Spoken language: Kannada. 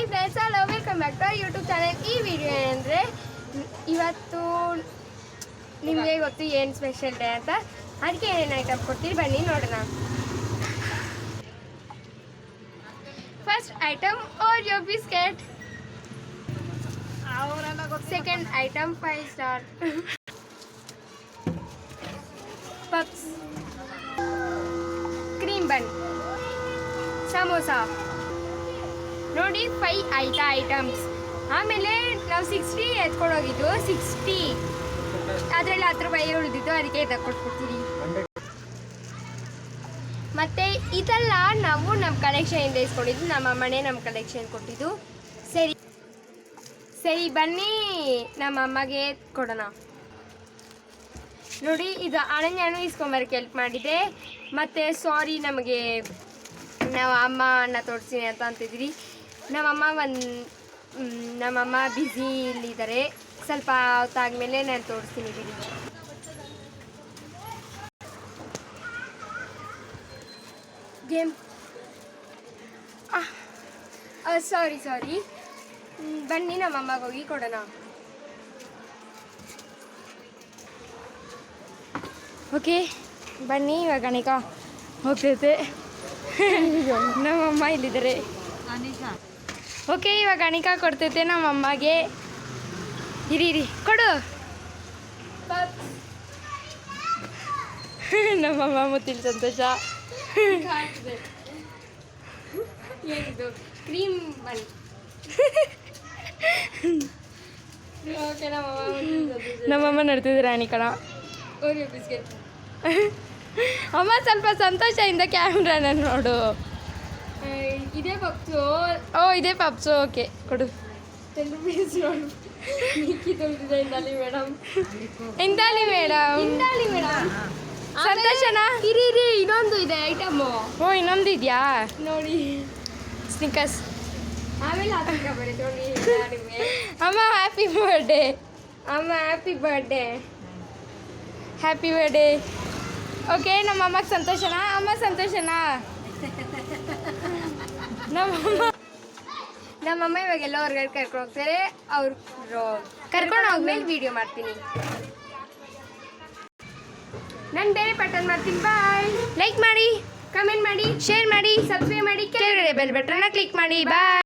Hi friends, hello, welcome back to YouTube channel. ಈ ವಿಡಿಯೋ ಏನಂದರೆ, ಇವತ್ತು ನಿಮಗೆ ಗೊತ್ತು ಏನು ಸ್ಪೆಷಲ್ ಡೇ ಅಂತ. ಅದಕ್ಕೆ ಏನೇನು ಐಟಮ್ ಕೊಡ್ತೀರಿ ಬನ್ನಿ ನೋಡೋಣ. First item Oreo biscuit. Second item 5 star puffs, cream bun, samosa. ನೋಡಿ 5 ಆಯ್ತಾ ಐಟಮ್ಸ್. ಆಮೇಲೆ ನಾವು 60 ಎತ್ಕೊಂಡು ಹೋಗಿದ್ದು, 60 ಅದರಲ್ಲಿ 10 ರೂಪಾಯಿ ಉಳಿದಿದ್ದು, ಅದಕ್ಕೆ ತಕ್ಕೊಟ್ಬಿಡ್ತೀವಿ. ಮತ್ತು ಇದೆಲ್ಲ ನಾವು ನಮ್ಮ ಕಲೆಕ್ಷನಿಂದ ಇಸ್ಕೊಂಡಿದ್ದು, ನಮ್ಮ ಅಮ್ಮನೇ ನಮ್ಮ ಕಲೆಕ್ಷನ್ ಕೊಟ್ಟಿದ್ದು. ಸರಿ ಬನ್ನಿ ನಮ್ಮ ಅಮ್ಮಗೆ ಕೊಡೋಣ. ನೋಡಿ, ಇದು ಅನನ್ಯನೂ ಇಸ್ಕೊಂಬರಕ್ಕೆ ಹೆಲ್ಪ್ ಮಾಡಿದೆ. ಮತ್ತು ಸಾರಿ, ನಮಗೆ ನಾವು ಅನ್ನ ತೋರಿಸ್ತೀನಿ ಅಂತ ಅಂತಿದ್ರಿ. ನಮ್ಮಮ್ಮ ಬ್ಯುಸಿ ಇಲ್ಲಿದ್ದಾರೆ. ಸ್ವಲ್ಪ ಹೊತ್ತಾದ್ಮೇಲೆ ನಾನು ತೋರಿಸ್ತೀನಿ ಬಿಡಿ. ಗೇಮ್ ಸಾರಿ ಬನ್ನಿ ನಮ್ಮಮ್ಮಗೆ ಹೋಗಿ ಕೊಡೋಣ. ಓಕೆ ಬನ್ನಿ, ಇವಾಗ ಅನಿಕಾ ಹೋಗ್ತೈತೆ. ನಮ್ಮಮ್ಮ ಇಲ್ಲಿದ್ದಾರೆ. ಓಕೆ, ಇವಾಗ ಅನಿಕಾ ಕೊಡ್ತೈತೆ ನಮ್ಮಮ್ಮಗೆ. ಇರಿ ಕೊಡು. ನಮ್ಮಮ್ಮ ಮುತ್ತಿನ ಸಂತೋಷ. ಏನಿದು? ಕ್ರೀಮ್ ಬನ್. ಓಕೆ, ನಮ್ಮಮ್ಮ ನಡ್ತಿದ್ದಾರೆ ಅನಿಕಣ. Oreo biscuit. ಅಮ್ಮ ಸ್ವಲ್ಪ ಸಂತೋಷದಿಂದ ಕ್ಯಾಮ್ರಾನ ನೋಡು. ಇದೇ ಪಪ್ಸು. ಇದೇ ಪಪ್ಸು. ಓಕೆ ಕೊಡು. 10 ರೂಪೀಸ್ ನೋಡು. ಇಂದಾಲಿ ಮೇಡಮ್ ಸಂತೋಷನಾ? ಇರಿ ಇನ್ನೊಂದು ಇದೆ ಐಟಮು. ಇನ್ನೊಂದು ಇದೆಯಾ ನೋಡಿ, ಸ್ನಿಕರ್ಸ್. ಆಮೇಲೆ ಅಮ್ಮ happy birthday. Happy birthday. Okay, ನಮ್ಮಮ್ಮಗೆ ಸಂತೋಷನಾ? ಅಮ್ಮ ಸಂತೋಷನಾ? ನಮ್ಮಮ್ಮ ಇವಾಗೆಲ್ಲ ಹೊರಗಡೆ ಕರ್ಕೊಂಡು ಹೋಗ್ತಾರೆ. ಅವ್ರು ಕರ್ಕೊಂಡು ಹೋಗ್ಮೇಲೆ ವಿಡಿಯೋ ಮಾಡ್ತೀನಿ. ನಾನು ಬೇರೆ ಪಟನ್ ಮಾಡ್ತೀನಿ. ಬಾಯ್. ಲೈಕ್ ಮಾಡಿ, ಕಮೆಂಟ್ ಮಾಡಿ, ಶೇರ್ ಮಾಡಿ, ಸಬ್ಸ್ಕ್ರೈಬ್ ಮಾಡಿ, ಕೆಳಗಡೆ ಬೆಲ್ ಬಟನ್ನ ಕ್ಲಿಕ್ ಮಾಡಿ. ಬಾಯ್.